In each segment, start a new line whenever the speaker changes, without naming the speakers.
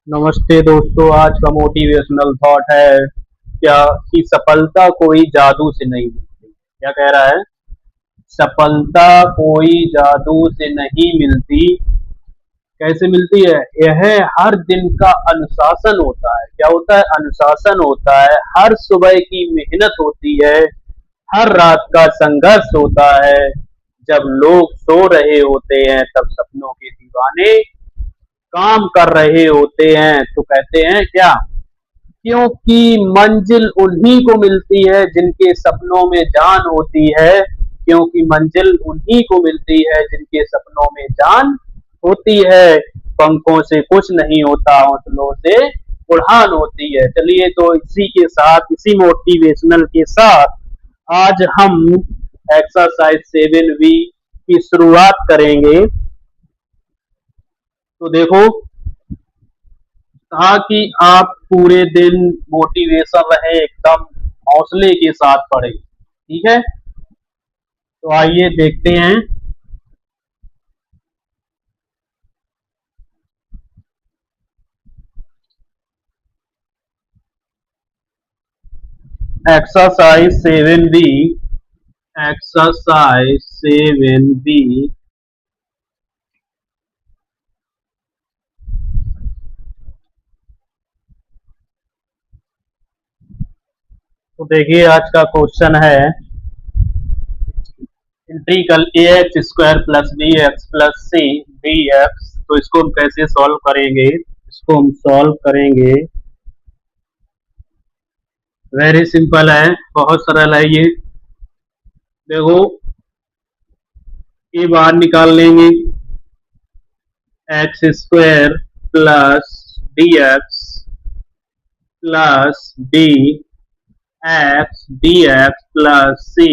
नमस्ते दोस्तों। आज का मोटिवेशनल थॉट है क्या कि सफलता कोई जादू से नहीं मिलती। क्या कह रहा है? सफलता कोई जादू से नहीं मिलती। कैसे मिलती है? यह हर दिन का अनुशासन होता है। क्या होता है? अनुशासन होता है। हर सुबह की मेहनत होती है। हर रात का संघर्ष होता है। जब लोग सो रहे होते हैं तब सपनों के दीवाने काम कर रहे होते हैं। तो कहते हैं क्या? क्योंकि मंजिल उन्हीं को मिलती है जिनके सपनों में जान होती है। क्योंकि मंजिल उन्हीं को मिलती है जिनके सपनों में जान होती है। पंखों से कुछ नहीं होता, हौसलों से उड़ान होती है। चलिए, तो इसी के साथ, इसी मोटिवेशनल के साथ आज हम एक्सरसाइज 7V की शुरुआत करेंगे। तो देखो, ताकि आप पूरे दिन मोटिवेशन रहे, एकदम हौसले के साथ पढ़े। ठीक है, तो आइए देखते हैं। Exercise 7B। Exercise 7B। तो देखिए, आज का क्वेश्चन है integral ax² plus bx plus c dx। तो इसको हम कैसे सॉल्व करेंगे? इसको हम सॉल्व करेंगे। वेरी सिंपल है, बहुत सरल है ये। देखो, ये बाहर निकाल लेंगे। x² plus dx plus D x D X plus c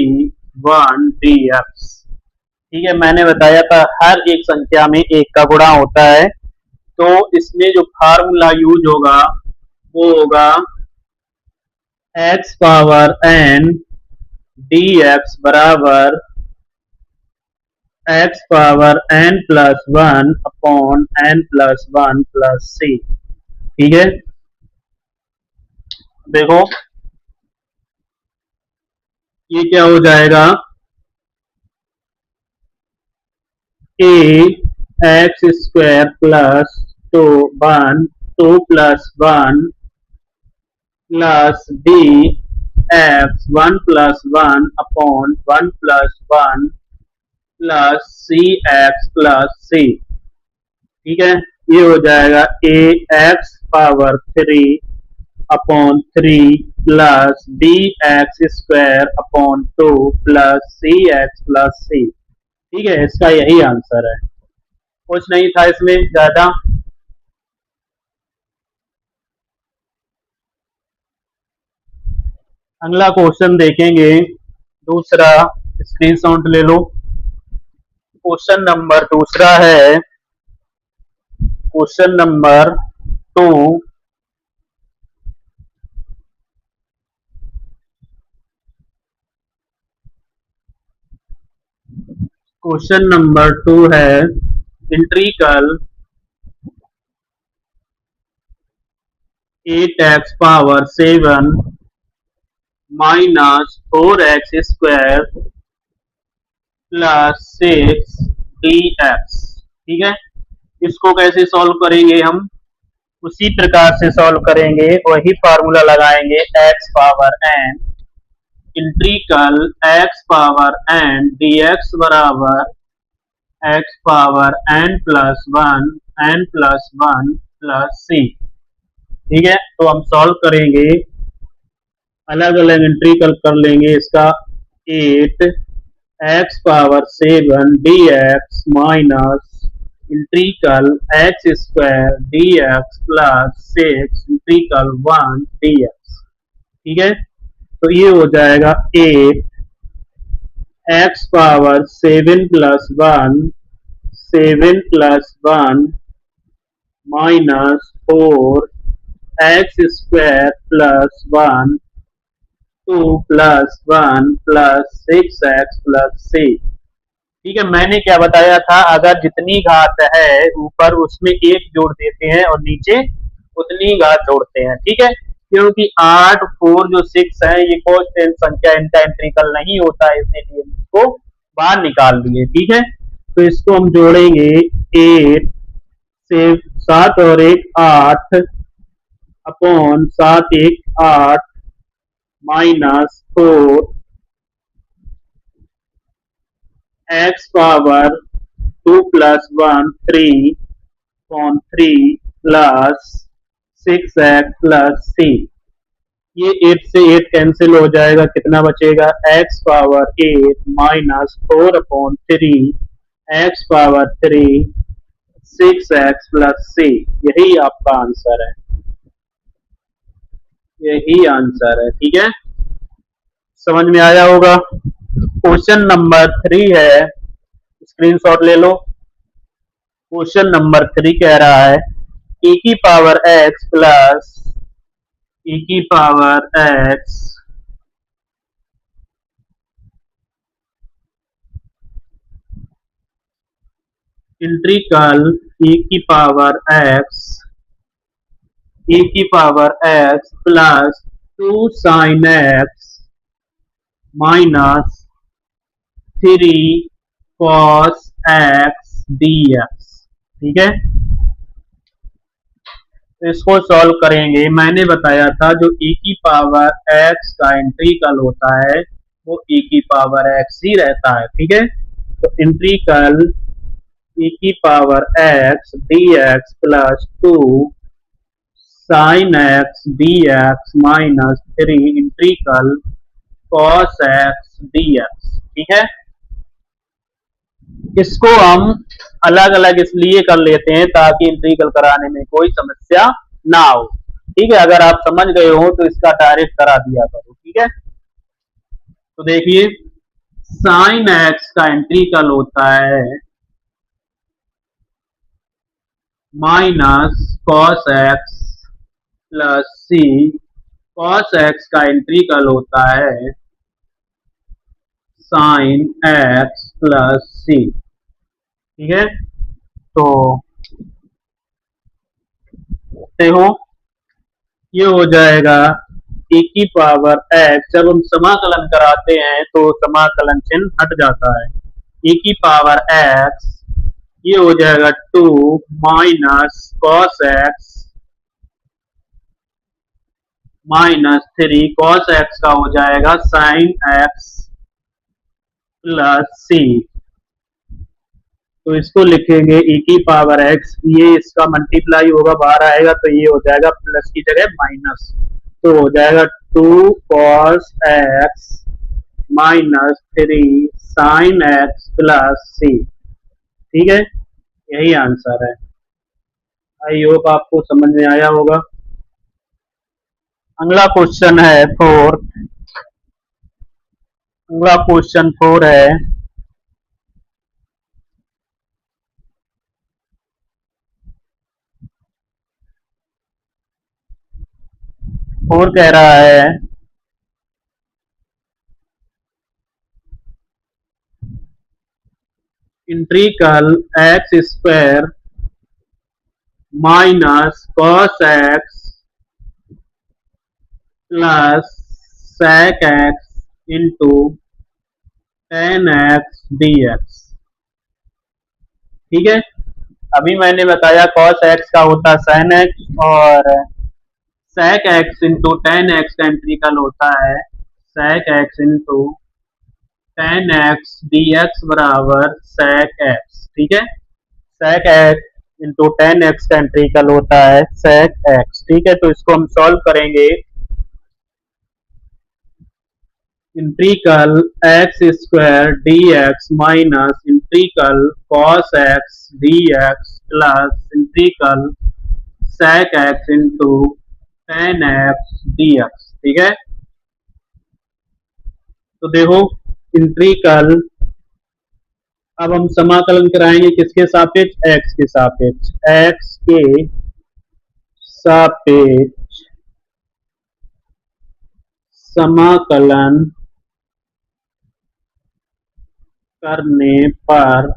1 dx। ठीक है, मैंने बताया था हर एक संख्या में एक का गुणा होता है। तो इसमें जो फार्मूला यूज होगा वो होगा x पावर n dx बराबर x power n plus 1 upon n plus 1 plus c। ठीक है, देखो ये क्या हो जाएगा? a x² plus 2 plus 1 plus d x 1 plus 1 upon 1 plus 1 plus C X plus C. ठीक है, ये हो जाएगा A X power 3 upon 3 plus D x² upon 2 plus C X plus C. ठीक है, इसका यही आंसर है, कुछ नहीं था इसमें ज्यादा। अगला क्वेश्चन देखेंगे, दूसरा। स्क्रीनशॉट ले लो। क्वेश्चन नंबर दूसरा है, क्वेश्चन नंबर 2। क्वेश्चन नंबर 2 है integral 8x power 7 minus 4x² plus 6 dx। ठीक है, इसको कैसे सॉल्व करेंगे? हम उसी प्रकार से सॉल्व करेंगे, वही फार्मूला लगाएंगे। x power n integral x power n dx बराबर x power n plus 1 n plus 1 plus c। ठीक है, तो हम सॉल्व करेंगे, अलग अलग इंटीग्रल कर लेंगे इसका। 8 x power 7 dx minus integral x² dx plus 6 integral 1 dx। ठीक है, तो ये हो जाएगा 8 x power 7 plus 1 7 plus 1 minus 4x² plus 1 2 plus 1 plus 6x plus c। ठीक है, मैंने क्या बताया था? अगर जितनी घात है ऊपर उसमें एक जोड़ देते हैं और नीचे उतनी घात जोड़ते हैं, ठीक है। क्योंकि 8, 4 जो 6 है ये कांस्टेंट संख्या, इनका इंट्रीकल नहीं होता है, इसलिए इसको बाहर निकाल दिए, ठीक है। तो इसको हम जोड़ेंगे 8 से 7 और 1 8 upon 7 1 8 -4 x power 2 + 1 3 upon 3 plus 6x plus c। ये 8 से 8 कैंसिल हो जाएगा, कितना बचेगा x power 8 -4 upon 3 x power 3 6x plus c। यही आपका आंसर है, यही आंसर है, ठीक है। समझ में आया होगा। क्वेश्चन नंबर 3 है, स्क्रीनशॉट ले लो। क्वेश्चन नंबर 3 कह रहा है e की पावर x प्लस e की पावर x इंट्रीकल e की power x plus 2 sin x minus 3 cos x dx, ठीक है। तो इसको सॉल्व करेंगे। मैंने बताया था जो e की पावर x का इंट्रीकल होता है वो e की पावर x ही रहता है, ठीक है। तो इंट्रीकल e की power x dx plus 2 sin x dx minus 3 इंट्रीकल cos x dx, ठीक है। इसको हम अलग अलग इसलिए कर लेते हैं ताकि इंटीग्रल कराने में कोई समस्या ना हो, ठीक है। अगर आप समझ गए हो तो इसका डायरेक्ट करा दिया करो, ठीक है। तो देखिए साइन एक्स का इंटीग्रल होता है माइनस कॉस एक्स प्लस सी, कॉस एक्स का इंटीग्रल होता है साइन एक्स प्लस सी, ठीक है। तो देखो ये हो जाएगा e की पावर x, जब हम समाकलन कराते हैं तो समाकलन चिन्ह हट जाता है। e की पावर x ये हो जाएगा 2 minus cos X minus 3 cos x का हो जाएगा साइन एक्स प्लस सी। तो इसको लिखेंगे e की पावर x, ये इसका मल्टीप्लाई होगा बाहर आएगा तो ये हो जाएगा प्लस की जगह माइनस, तो हो जाएगा 2 cos X minus 3 sine x plus C, ठीक है। यही आंसर है। आई होप आपको समझ में आया होगा। अगला क्वेश्चन है 4। अगला क्वेश्चन 4 है, और कह रहा है integral X square minus cos X plus sec X into ten X D x, ठीक है। अभी मैंने बताया cos x का होता sin x और sec x into ten x का इंट्रीकल होता है sec x into ten X D x बराबर sec x, ठीक है। sec x into ten x का इंट्रीकल होता है sec x, ठीक है। तो इसको हम सॉल्व करेंगे। Integral X square D X minus integral cos X D X plus integral sec X into ten X D x, ठीक है। तो देखो इंट्रीकल, अब हम समाकलन कराएंगे किसके सापेक्ष, एक्स के सापेक्ष, एक्स के सापेक्ष समाकलन करने पर,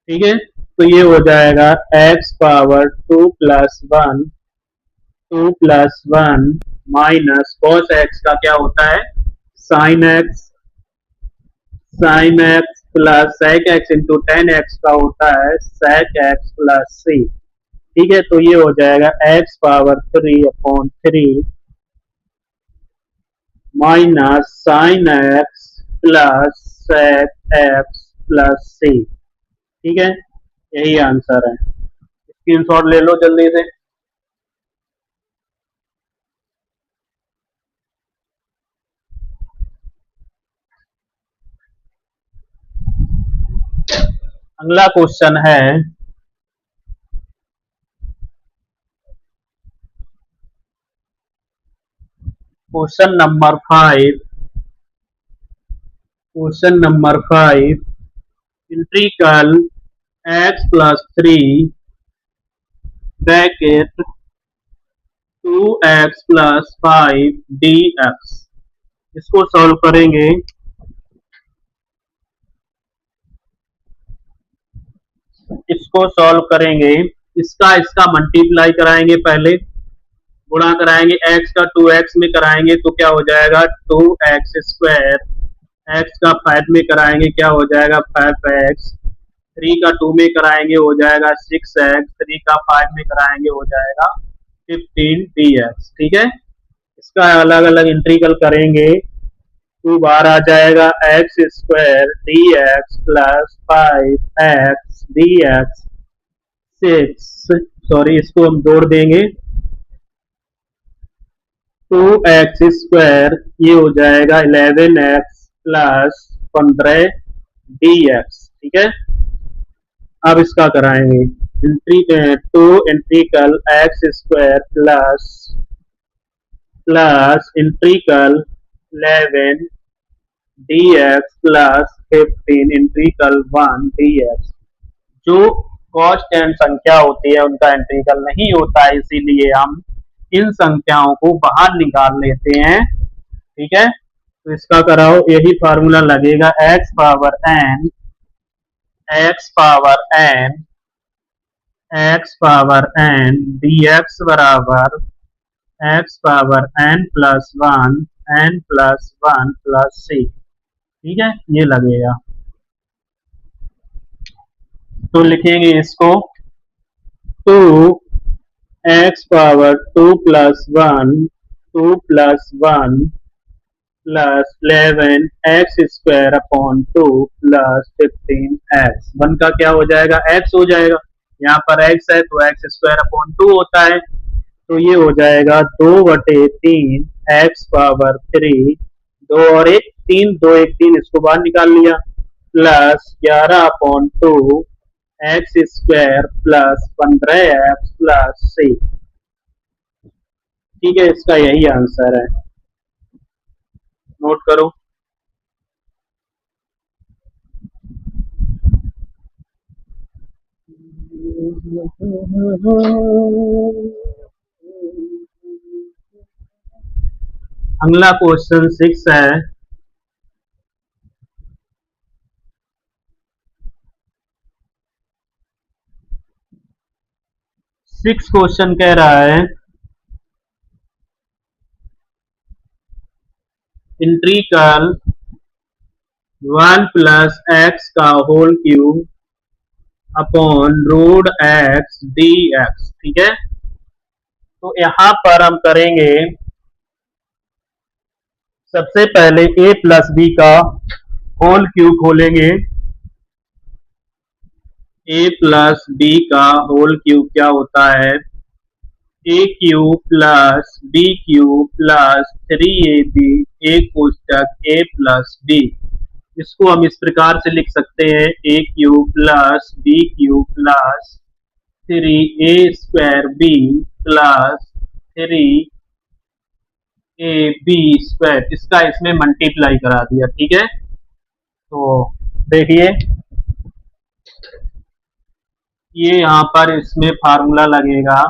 ठीक है। तो ये हो जाएगा x power 2+1 2+1 minus cos x का क्या होता है sine x plus sec x into ten x का होता है सेक एक्स प्लस सी। ठीक है, तो ये हो जाएगा x power 3/3 minus sine x plus sec X plus C. ठीक है, यही आंसर है। स्क्रीनशॉट ले लो जल्दी से। अगला क्वेश्चन है question number 5। Question number 5, integral x plus 3 bracket 2x plus 5 dx। इसको सॉल्व करेंगे। इसको सॉल्व करेंगे, इसका इसका मल्टीप्लाई कराएंगे, पहले गुणा कराएंगे, x का 2x में कराएंगे तो क्या हो जाएगा 2x²। x का 5 में कराएंगे क्या हो जाएगा 5x। 3 का 2 में कराएंगे हो जाएगा 6x। 3 का 5 में कराएंगे हो जाएगा 15 dx। ठीक है, इसका अलग अलग इंटीग्रल करेंगे। 2 बार आ जाएगा x² dx plus 5x dx 6। Sorry, इसको हम जोड़ देंगे 2x² ये हो जाएगा 11x प्लस 15 dx। ठीक है, अब इसका कराएंगे two integral x² plus integral 11 dx plus 15 integral 1 dx। जो कांस्टेंट संख्या होती है उनका इंटीग्रल नहीं होता है, इसीलिए हम इन संख्याओं को बाहर निकाल लेते हैं। ठीक है, तो इसका कराओ, यही फार्मूला लगेगा x पावर n dx बराबर x पावर n+1 ठीक है, ये लगेगा। तो लिखेंगे इसको 2x power 2+1 plus 11x² plus 15x। 1 का क्या हो जाएगा x हो जाएगा, यहाँ पर x है तो x²/2 होता है, तो ये हो जाएगा 2/3 x पावर 3। 2 और 1 3, 2 1 3, इसको बाहर निकाल लिया, plus 11/2 x² plus 15x plus 6। ठीक है, इसका यही आंसर है, नोट करो। अगला क्वेश्चन 6 है। सिक्स क्वेश्चन कह रहा है इंटीग्रल 1 प्लस एक्स का whole cube upon root x dx। ठीक है, तो यहां पर हम करेंगे सबसे पहले a प्लस बी का होल क्यूब खोलेंगे। a प्लस बी का होल क्यूब क्या होता है a cube plus b cube plus 3ab a कोष्टक a plus b। इसको हम इस प्रकार से लिख सकते हैं a cube plus b cube plus 3a² b plus 3ab²। इसका इसमें मल्टीप्लाई करा दिया। ठीक है, तो देखिए ये यहाँ पर इसमें फार्मूला लगेगा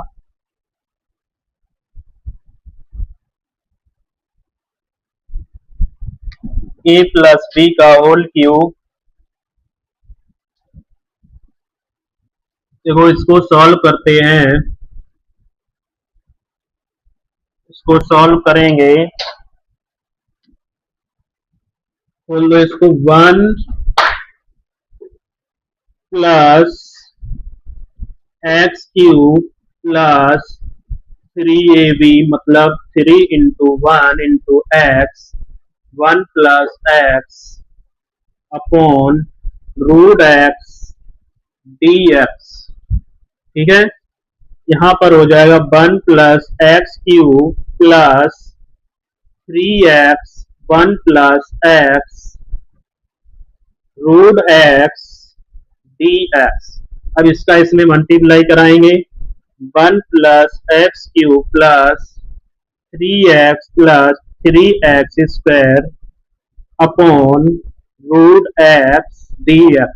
a प्लस बी का होल क्यूब देखो इसको सॉल्व करते हैं, इसको सॉल्व करेंगे। बोल दो इसको 1 + x³ +3ab, मतलब 3 × 1 × x, 1 + x upon √x dx। ठीक है, यहाँ पर हो जाएगा 1 + x³ +3x 1 + x √x dx। अब इसका इसमें मल्टीप्लाई कराएंगे, 1 + x³ +3x 3x² upon √x dx।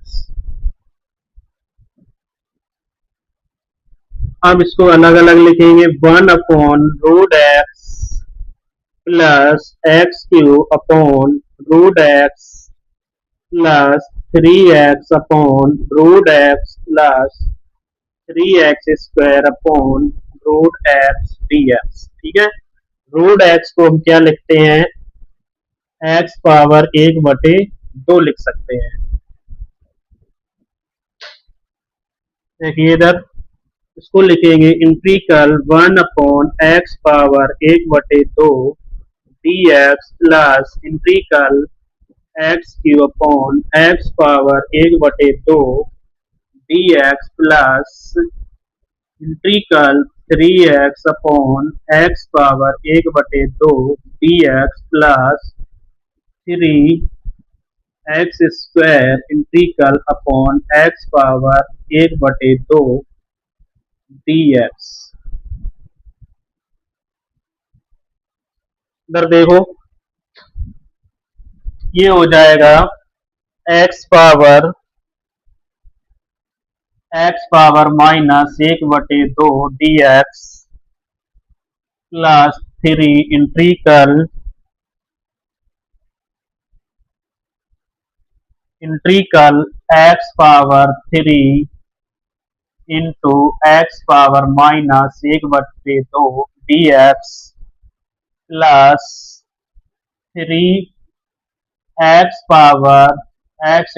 अब इसको अलग अलग लिखेंगे, 1/√x +x³ upon √x +3x upon √x +3x² upon √x dx। ठीक है, √x को हम क्या लिखते हैं, x⁻1/2 लिख सकते हैं। देखिए इधर इसको लिखेंगे integral 1/x⁻1/2 dx plus integral x³ upon x⁻1/2 dx plus integral 3x upon x⁻1/2 dx plus 3x² integral upon x⁻1/2 dx। इधर देखो ये हो जाएगा x⁻1/2 dx plus 3 integral x⁻3 into x⁻1/2 dx plus 3x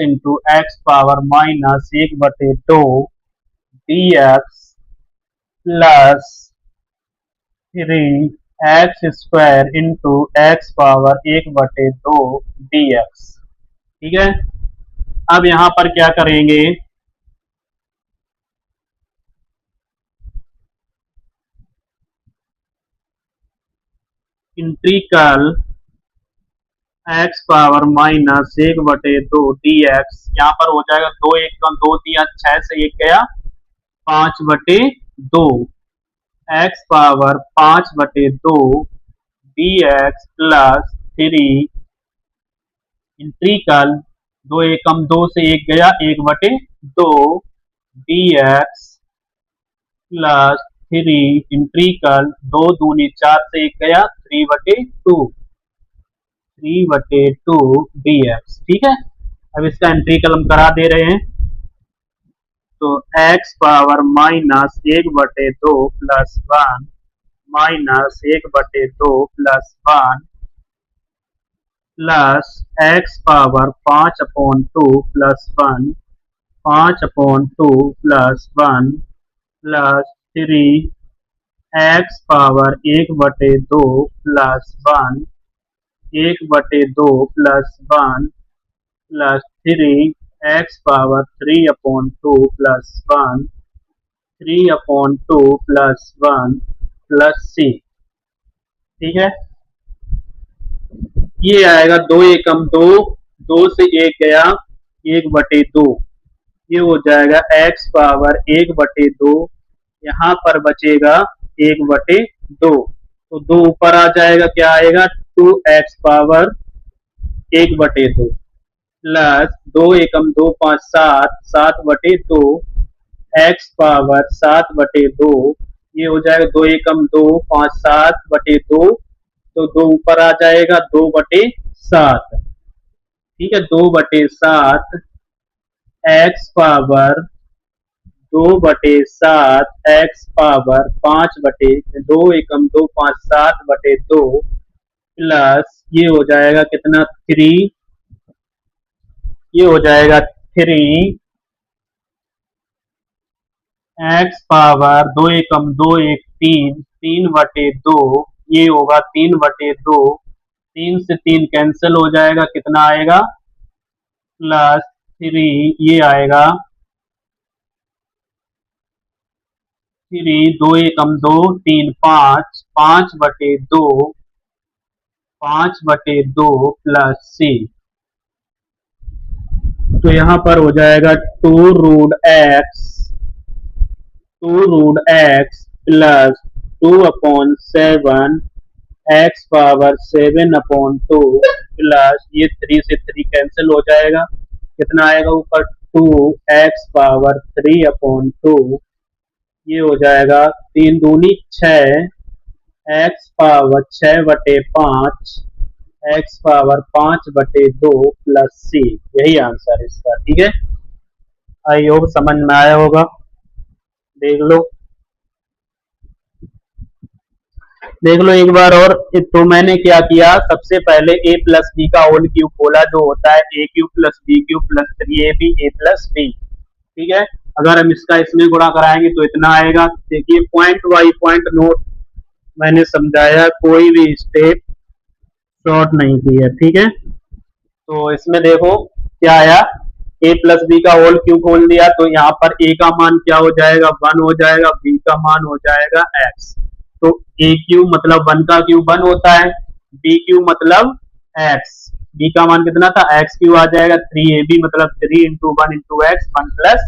into x⁻1/2 dx plus 3x² into x⁻1/2 dx। ठीक है, अब यहां पर क्या करेंगे, इंटीग्रल x⁻1/2 dx, यहाँ पर हो जाएगा 2 1 का 2 दिया, 6 से 1 गया 5/2 x⁻5/2 dx प्लस 3 इंटीग्रल 2 1 2 से 1 गया 1/2 dx प्लस 3 इंटीग्रल 2 दूनी 4 से 1 गया 3/2 dx। ठीक है, अब इसका इंटीग्रल हम करा दे रहे हैं, तो x⁻−1/2 plus 1 -1/2 plus 1 plus x⁻5/2 plus 1 5/2 plus 1 plus 3x⁻1/2 plus 1 1/2 plus 1 plus 3x⁻3/2 plus 1 3/2 plus 1 plus c। ठीक है, ये आएगा 2 एकम 2 2 से 1 गया 1/2, ये हो जाएगा x⁻1/2, यहाँ पर बचेगा 1/2, तो 2 ऊपर आ जाएगा, क्या आएगा 2x⁻1/2 प्लस 2 एकम 2 5 7 7/2 x⁻7/2, ये हो जाएगा 2 एकम 2 5 7/2, तो 2 ऊपर आ जाएगा 2/7। ठीक है, 2/7 x⁻ 2/7 एक्स पावर 5/2 एकम 2 5 7/2 प्लस ये हो जाएगा कितना 3, ये हो जाएगा 3 एक्स पावर 2 एकम 2 1 3 3/2, ये होगा 3/2, 3 से 3 कैंसिल हो जाएगा, कितना आएगा प्लस 3, ये आएगा 3 2 एकम 2 3 5 5/2 5/2 प्लस सी। तो यहाँ पर हो जाएगा 2√x plus 2/7 X power 7/2 plus ये 3 से 3 कैंसिल हो जाएगा, कितना आएगा ऊपर 2x पावर 3/2, ये हो जाएगा 3 दूनी 6 X power 6/5 X power 5/2 plus C. यही आंसर है इसका। ठीक है, आई होप समझ में आया होगा। देख लो एक बार और। तो मैंने क्या किया, सबसे पहले a प्लस बी का होल क्यूब खोला, जो होता है a cube plus b cube plus 3ab a plus b. ठीक है, अगर हम इसका इसमें गुणा कराएंगे तो इतना आएगा। देखिए पॉइंट वाई पॉइंट नोट मैंने समझाया, कोई भी स्टेप शॉर्ट नहीं किया। ठीक है, तो इसमें देखो क्या आया, a प्लस बी का होल क्यूब खोल दिया, तो यहाँ पर a का मान क्या हो जाएगा 1 हो जाएगा, b का मान हो जाएगा x। तो a क्यूब मतलब 1 का क्यूब 1 होता है, b क्यूब मतलब x, b का मान कितना था x क्यूब आ जाएगा, 3ab मतलब 3 into 1 into x 1 plus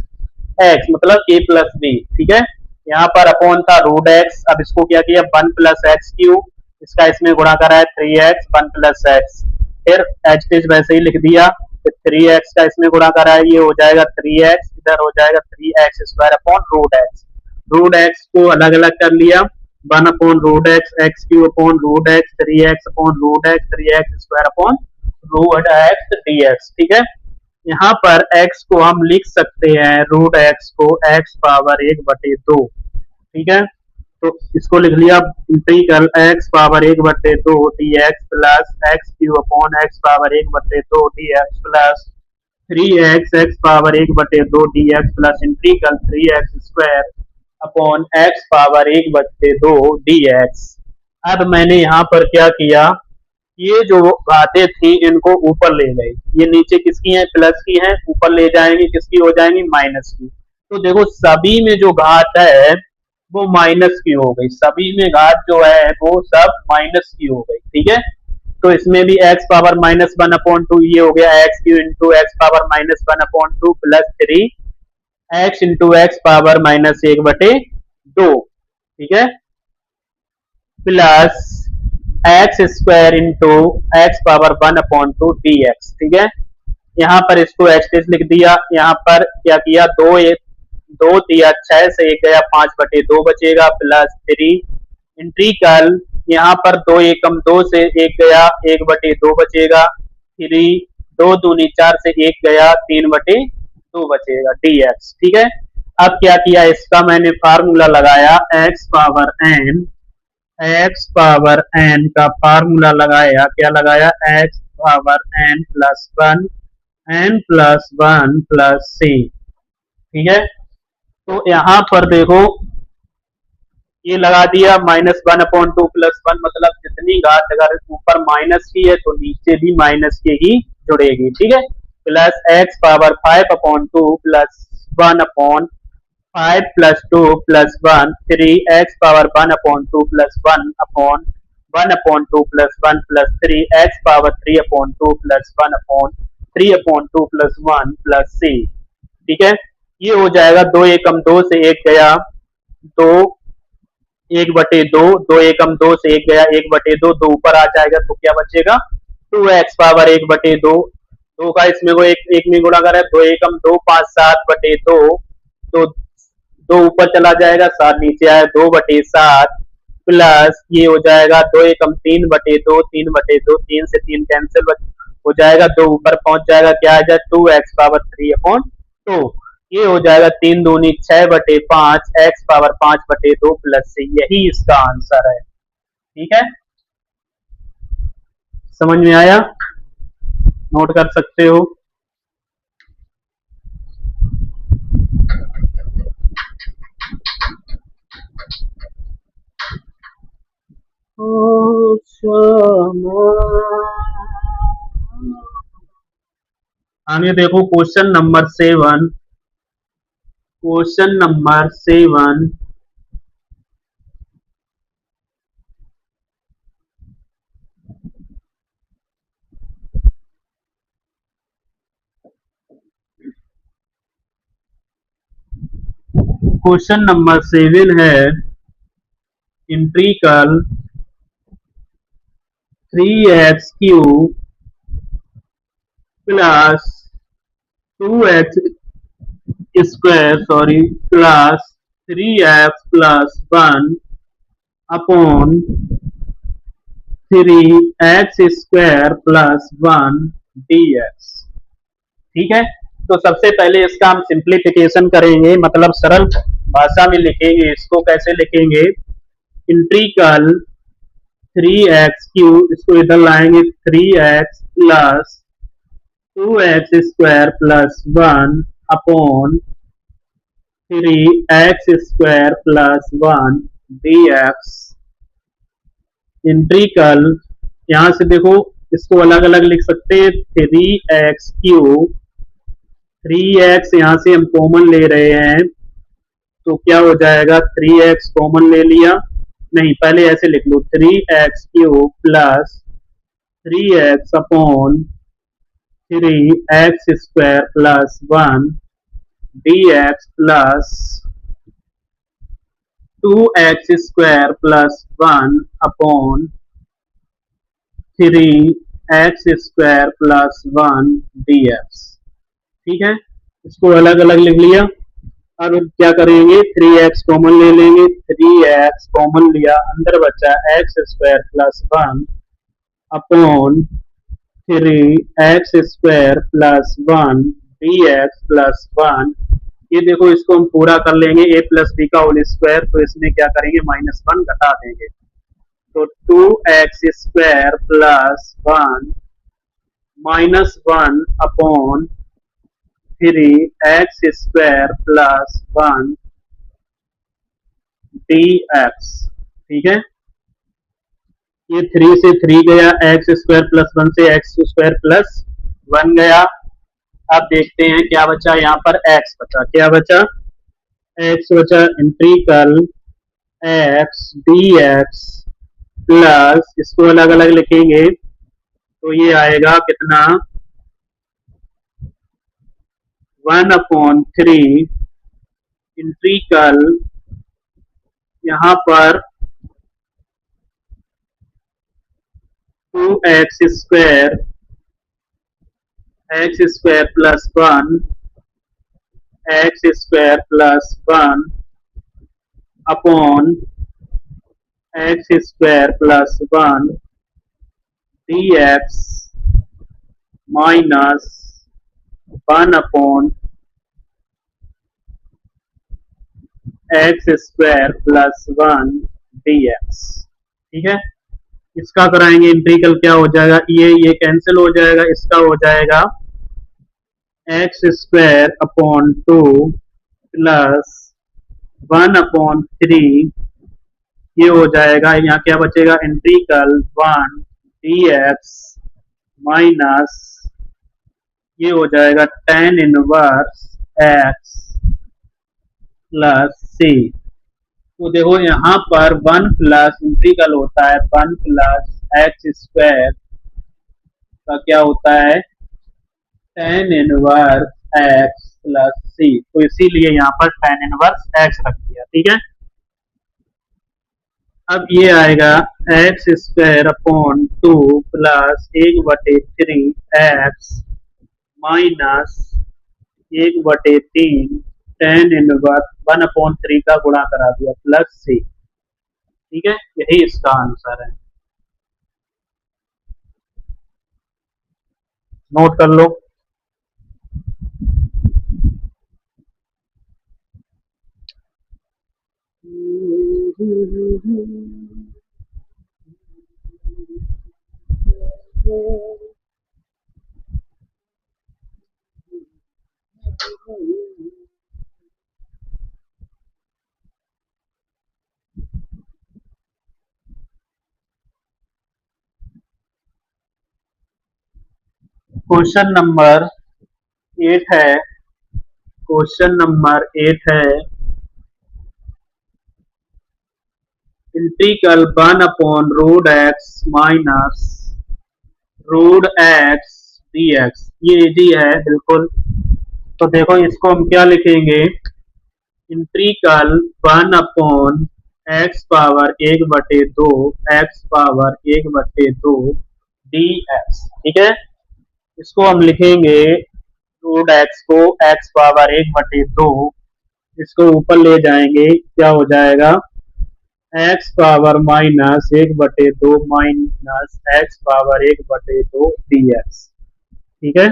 x मतलब a प्लस b। ठीक है, यहाँ पर अपॉन था रूट x, अब इसको क्या किया 1 प्लस एक्स क्यूब, इसका इसमें गुणा करा है 3x 1 प्लस एक्स, फिर एच वैसे ही लिख दिया, फिर 3x का इसमें गुणा करा है, ये हो जाएगा 3x, इधर हो जाएगा 3x² upon root x। Root x को अलग अलग कर लिया, 1 upon root x, x cube upon root x, 3x upon root x, 3x² upon root x dx। ठीक है, यहाँ पर x को हम लिख सकते हैं रूट x को x पावर 1/2। ठीक है, तो इसको लिख लिया integral x power 1/2 dx plus x cube upon x power 1/2 dx plus 3x x power 1/2 dx plus integral 3x² upon x power 1/2 dx। अब मैंने यहाँ पर क्या किया, ये जो घातें थी इनको ऊपर ले गए, ये नीचे किसकी हैं प्लस की हैं, ऊपर ले जाएंगे किसकी हो जाएंगी माइनस की। तो देखो सभी में जो घात है वो माइनस की हो गई, सभी में घात जो है वो सब माइनस की हो गई। ठीक है, तो इसमें भी x पावर -1/2 ये हो गया x Q into x power -1/2 plus 3x into x power -1/2। ठीक है, plus x² into x power 1/2 dx। ठीक है, यहाँ पर इसको x लिख दिया, यहाँ पर क्या किया 2 दिया 6 से 1 गया 5/2 बचेगा प्लस 3 इंटीग्रल, यहाँ पर 2 एकम 2 से 1 गया 1/2 बचेगा, 3 2 दूनी 4 से 1 गया 3/2 बचेगा dx। ठीक है, अब क्या किया, इसका मैंने फार्मूला लगाया x पावर n का फार्मूला लगाया, क्या लगाया x power n plus 1 n plus 1 plus c। ठीक है, तो यहाँ पर देखो ये लगा दिया -1/2 प्लस 1, मतलब जितनी घात अगर ऊपर माइनस की है तो नीचे भी माइनस की ही जुड़ेगी। ठीक है, plus x power 5/2 plus 1/5 plus 2 plus 1 3x power 1/2 plus 1/2 plus 1 plus 3x power 3/2 plus 1/3/2 plus 1 plus c। ठीक है, ये हो जाएगा 2 एकम 2 से 1 गया 2 1/2, 2 एकम 2 से 1 गया 1/2, 2 ऊपर आ जाएगा तो क्या बचेगा 2x पावर 1/2, 2 का इसमें को एक में गुणा करें 2 एकम 2 5 7/2, तो 2 ऊपर चला जाएगा 7 नीचे आया 2/7 प्लस ये हो जाएगा 2 एकम 3/2 3/2, 3 से 3 कैंसिल हो जाएगा, 2 ऊपर पहुंच जाएगा क्या आ जाए 2x पावर 3/2। ये हो जाएगा 3 दूनी 6/5 x⁻5/2 प्लस c, यही इसका आंसर है। ठीक है, समझ में आया, नोट कर सकते हो। आगे देखो क्वेश्चन नंबर 7। क्वेश्चन नंबर 7 है इंट्रीकल 3x³ plus 2x² plus 3x+1/3x² + 1 dx। ठीक है, तो सबसे पहले इसका हम सिंप्लीफिकेशन करेंगे, मतलब सरल भाषा में लिखेंगे। इसको कैसे लिखेंगे, इंट्रीकल 3x³ इसको इधर लाएंगे 3x plus 2x² plus 1/3x² + 1 dx। इंट्रीकल, यहां से देखो इसको अलग अलग लिख सकते हैं, 3x³, 3x यहाँ से हम कॉमन ले रहे हैं तो क्या हो जाएगा, 3x कॉमन ले लिया, नहीं पहले ऐसे लिख लो 3x³ plus 3x/3x² plus 1 dx plus 2x² plus 1/3x² plus 1 dx। ठीक है, इसको अलग अलग लिख लिया। अब क्या करेंगे, 3x कॉमन ले लेंगे, 3x कॉमन लिया, अंदर बचा x² plus 1/3x² plus 1 dx plus 1। ये देखो इसको हम पूरा कर लेंगे, a प्लस बी का होल स्क्वायर, तो इसमें क्या करेंगे, -1 घटा देंगे, तो 2x² plus 1 -1/3x² plus 1 dx। ठीक है, ये 3 से 3 गया, x² प्लस 1 से x² प्लस 1 गया। अब देखते हैं क्या बचा, यहाँ पर x बचा, क्या बचा, x बचा, इंट्रीकल x dx प्लस, इसको अलग अलग लिखेंगे तो ये आएगा कितना, 1/3 इंट्रीकल, यहाँ पर 2x² plus 1 x² plus 1/x² plus 1 dx minus 1/x² plus 1 dx। ठीक है, इसका कराएंगे इंटीग्रल, क्या हो जाएगा, ये कैंसिल हो जाएगा, इसका हो जाएगा x²/2 प्लस 1/3, ये हो जाएगा, यहाँ क्या बचेगा, इंटीग्रल 1 dx माइनस, ये हो जाएगा tan inverse x plus c। तो देखो यहाँ पर 1 प्लस इंटीग्रल होता है 1 प्लस x² का क्या होता है, tan inverse x plus c, तो इसीलिए यहाँ पर tan इनवर्स x रख दिया। ठीक है, अब ये आएगा x² 2 plus 1/3x minus 1/3 tan inverse 1/3 का गुणा करा दिया प्लस c। ठीक है, यही इसका आंसर है, नोट कर लो। क्वेश्चन नंबर 8 है। क्वेश्चन नंबर 8 है integral 1 upon root x minus root x D x. ये इजी है बिल्कुल। तो देखो इसको हम क्या लिखेंगे, integral 1 upon x power 1/2 x power 1/2 D x. ठीक है, इसको हम लिखेंगे रूट एक्स को एक्स पावर 1/2, इसको ऊपर ले जाएंगे क्या हो जाएगा, x power minus 1/2 minus x power 1/2 D x. ठीक है,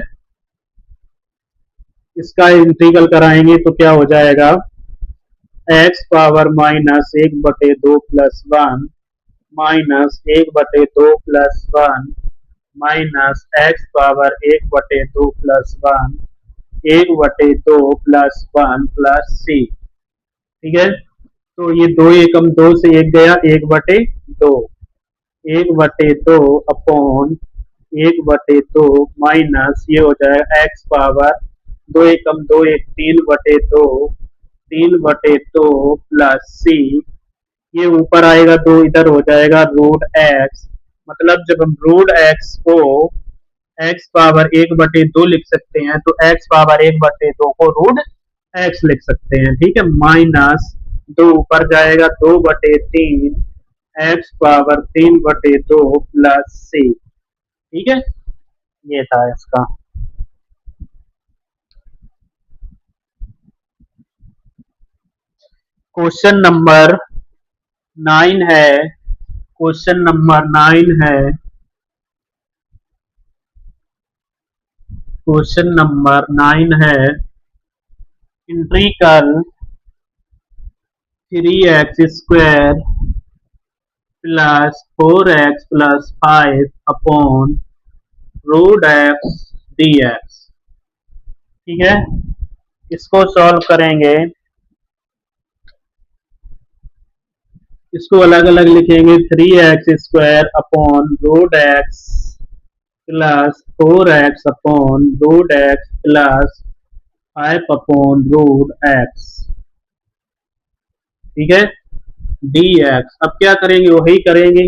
इसका इंटीग्रल कराएंगे तो क्या हो जाएगा, x power minus 1/2 plus 1 minus 1/2 plus 1 minus x power 1/2 plus 1 1/2 plus 1 plus C. ठीक है, तो ये 2 एकम 2 से 1 गया, 1/2 1/2 अपॉन 1/2 माइनस ये हो जाएगा एक्स पावर 2 एकम 2 1 3/2 3/2 प्लस सी। ये ऊपर आएगा 2 इधर हो जाएगा रूट एक्स। मतलब जब हम रूट एक्स को एक्स पावर 1/2 लिख सकते हैं तो एक्स पावर 1/2 को रूट एक्स लिख सकते हैं। ठीक है, माइनस 2 ऊपर जाएगा 2/3 एक्स पावर 3/2 प्लस सी। ठीक है, ये था इसका। क्वेश्चन नंबर 9 है। क्वेश्चन नंबर 9 है। क्वेश्चन नंबर 9 है integral 3x² plus 4x plus 5 upon root x D x. ठीक है, इसको सॉल्व करेंगे, इसको अलग अलग लिखेंगे, 3x² upon root x plus 4x upon root x plus 5 upon root x. ठीक है, डी एक्स। अब क्या करेंगे, वही करेंगे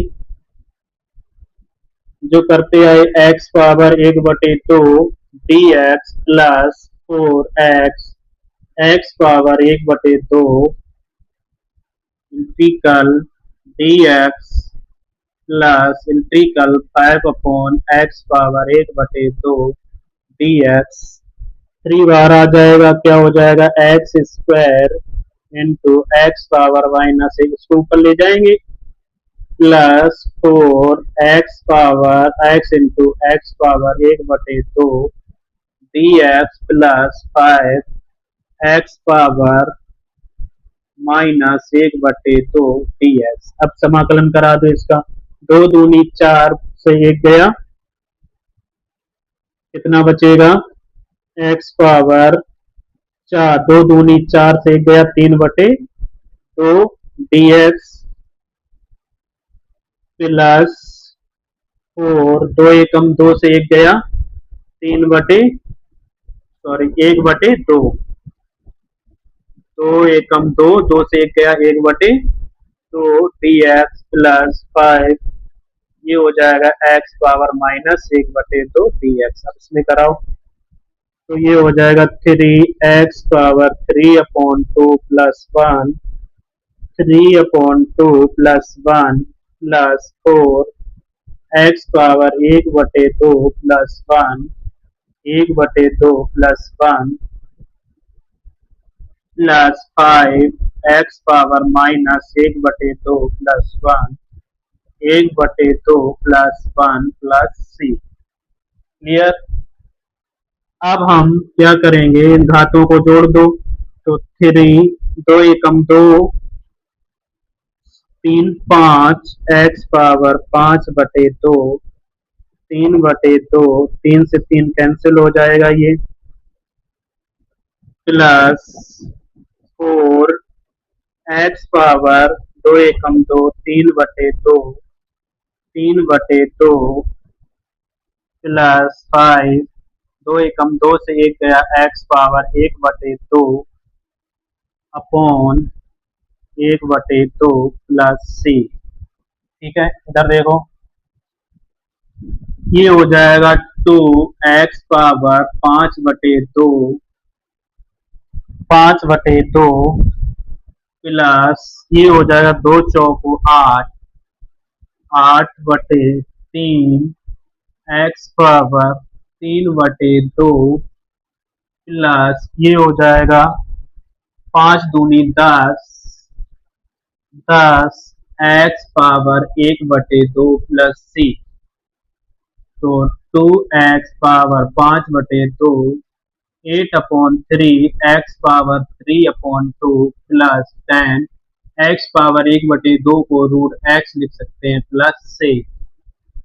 जो करते आए, x power 1/2 D X plus 4x x power 1/2 integral D X plus integral 5 upon x power 1/2 D x. 3 बार आ जाएगा, क्या हो जाएगा, x² into x power minus 1, इसको ऊपर ले जाएंगे, plus 4 X power x into x power 1/2 D X plus 5 X power minus 1/2 D X. अब समाकलन करा दो इसका, 2 दूनी 4 से 1 गया, कितना बचेगा, एक्स पावर 4, 2 दूनी 4 से 1 गया, 3/2 डी एक्स प्लस 4, 2 एकम 2 से 1 गया, 1/2 2 एकम 2 2 से 1 गया, 1/2 डी एक्स प्लस 5, ये हो जाएगा x power minus 1/2 D X. अब इसमें कराओ तो ये हो जाएगा 3x power 3/2 plus 1 3/2 plus 1 plus 4 X power 1/2 plus 1 1/2 plus 1 plus 5 X power minus 1/2 plus 1 1/2 plus 1 plus C. Clear. अब हम क्या करेंगे, इन घातों को जोड़ दो, तो 3 2 एकम 2 तीन पाँच एक्स पावर 5/2, 3/2, 3 से 3 कैंसिल हो जाएगा ये, प्लस 4 एक्स पावर 2 एकम 2, 3/2, 3/2, प्लस 5, 2 एकम 2 से 1 गया, x power 1/2 upon 1/2 plus C. ठीक है, इधर देखो, ये हो जाएगा 2 एक्स पावर 5/2, 5/2 प्लस ये हो जाएगा 2 चौको 8, 8/3 एक्स पावर 3/2 प्लस ये हो जाएगा 5 दूनी 10, 10 एक्स पावर 1/2 प्लस सी। तो 2 x power 5/2, 8/3 x power 3/2 plus 10 x power 1/2 को रूट एक्स लिख सकते हैं प्लस से।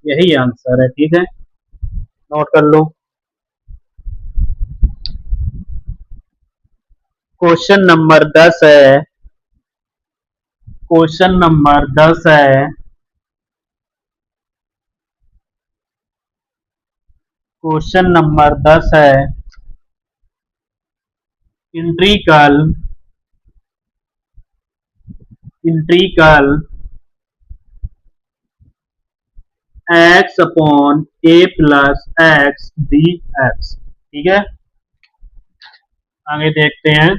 यही आंसर है। ठीक है, नोट कर लो। क्वेश्चन नंबर 10 है, क्वेश्चन नंबर 10 है, क्वेश्चन नंबर 10 है, इंट्रीकल इंट्रीकल x upon A plus X D x. ठीक है, आगे देखते हैं।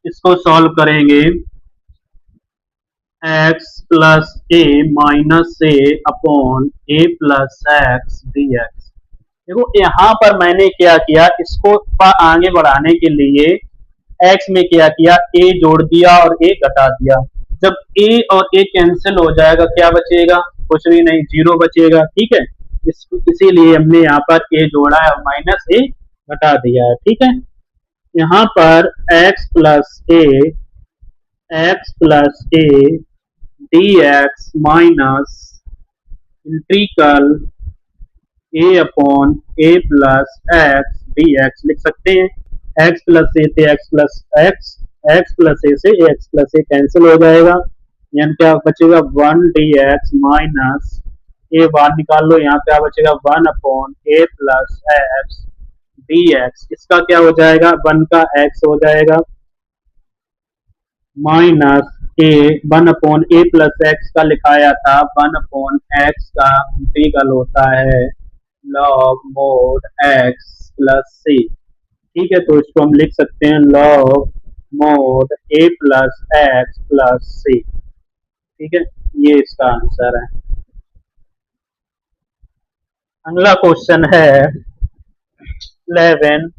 इसको सॉल्व करेंगे, x plus A minus A upon A plus X D x. देखो यहाँ पर मैंने क्या किया, इसको आगे बढ़ाने के लिए एक्स में क्या किया, ए जोड़ दिया और ए घटा दिया। जब ए और ए कैंसिल हो जाएगा क्या बचेगा, कुछ भी नहीं, जीरो बचेगा। ठीक है, इसीलिए हमने यहाँ पर ए जोड़ा है और माइनस ए घटा दिया है। ठीक है, यहाँ पर X plus A D X minus integral A upon A plus X D X लिख सकते हैं। एक्स प्लस ए से X plus X, X plus A से एक्स प्लस ए कैंसिल हो जाएगा, यानी क्या बचेगा 1 dx माइनस ए बाहर निकाल लो, यहाँ क्या बचेगा 1/a plus X D x. इसका क्या हो जाएगा, 1 का एक्स हो जाएगा माइनस ए 1/a प्लस एक्स का लिखाया था 1/x का इंटीग्रल होता है log mode x plus C. ठीक है, तो इसको हम लिख सकते हैं लॉग मोड ए प्लस एक्स प्लस सी। ठीक है, ये इसका आंसर है। अगला क्वेश्चन है 11,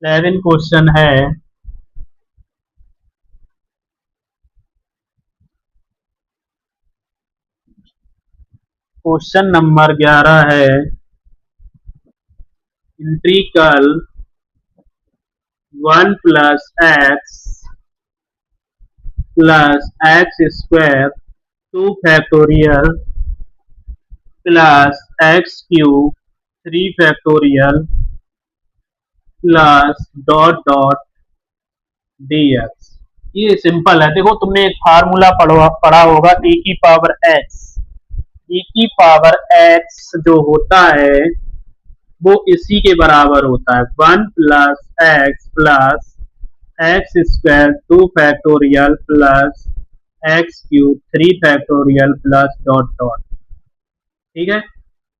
11 क्वेश्चन है, क्वेश्चन नंबर 11 है, इंट्रीकल 1 plus x square 2 factorial plus x cube 3 factorial plus dot dot D x. ये सिंपल है। देखो तुमने एक फार्मूला पढ़ा होगा, ए की पावर एक्स, e की पावर x जो होता है वो इसी के बराबर होता है 1 plus x square 2 factorial plus x cube 3 factorial plus dot dot. ठीक है,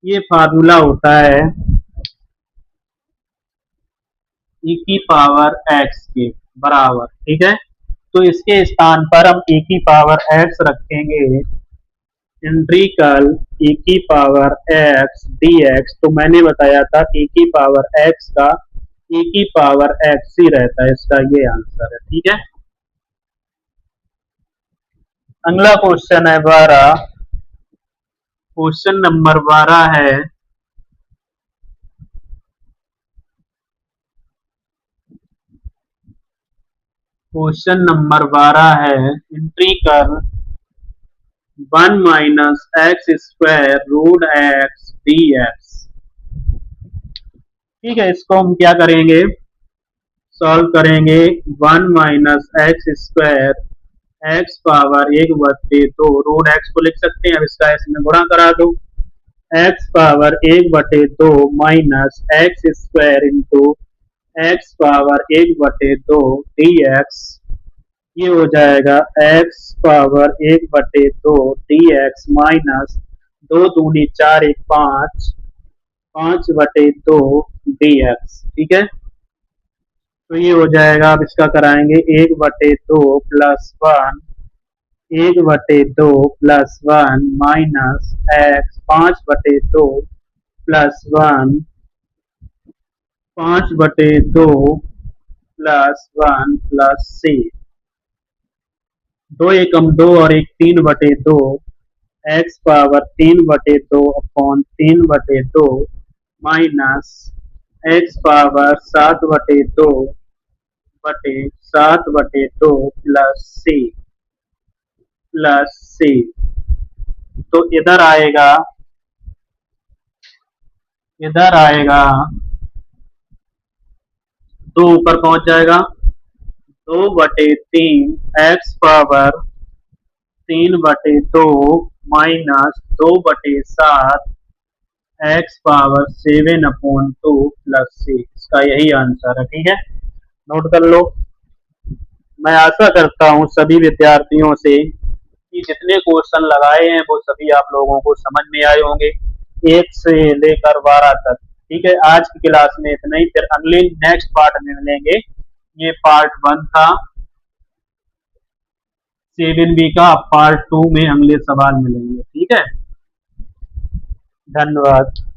ये फार्मूला होता है e की पावर x के बराबर। ठीक है, तो इसके स्थान पर हम e की पावर x रखेंगे, इंट्रीकल e की पावर x dx। तो मैंने बताया था e की पावर x का e की पावर x ही रहता है, इसका ये आंसर है। ठीक है, अगला क्वेश्चन है 12, क्वेश्चन नंबर 12 है एंट्री कर 1 - x² √x ठीक है, इसको हम क्या करेंगे, सॉल्व करेंगे। 1 - x² x power 1/2 root x को लिख सकते हैं, अब इसका इसमें गुणा करा दो। X power 1/2 minus x square into x power 1/2 dx, ये हो जाएगा एक्स पावर 1/2 dx माइनस 2 दूनी 4 1 5 5/2 dx। ठीक है, तो ये हो जाएगा, अब इसका कराएंगे 1/2 plus 1 minus X 5/2 plus 5/2 plus 1 plus C, 2 एकम 2 और 1 3/2 X power 3/2 upon 3/2 minus x power 7/2 plus C, तो इधर आएगा 2 ऊपर पहुंच जाएगा, 2/3 X power 3/2 minus 2/7 X power 7/2 plus C, इसका यही आंसर है। ठीक है, नोट कर लो। मैं आशा करता हूं सभी विद्यार्थियों से कि जितने क्वेश्चन लगाए हैं वो सभी आप लोगों को समझ में आए होंगे, 1 से लेकर 12 तक। ठीक है, आज की क्लास में इतना ही, फिर अगले नेक्स्ट पार्ट में मिलेंगे। ये पार्ट 1 था 7B का, पार्ट 2 में अगले सवाल मिलेंगे। ठीक है, धन्यवाद।